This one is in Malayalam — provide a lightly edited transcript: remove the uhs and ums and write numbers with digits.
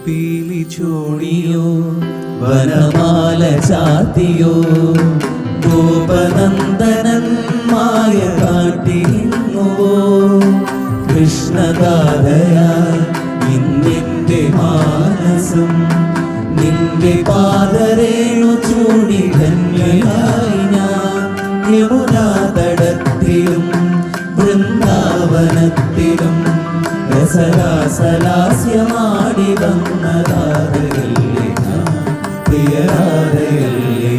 പീലി ചൂടിയോ വനമാല ചാത്തിയോ ഗോപനന്ദനൻ മായ കാട്ടിരുന്നുവോ കൃഷ്ണഗാഥയായി ഇന്നെന്റെ മാനസം നിന്റെ പാദരേണു ചൂടി ധന്യയായി ഞാൻ യമുനാ തടത്തിലും വൃന്ദാവനത്തിലും രസരാസലാസ്യമാടി വന്നതാരയല്ലേ പ്രിയരാധയല്ലേ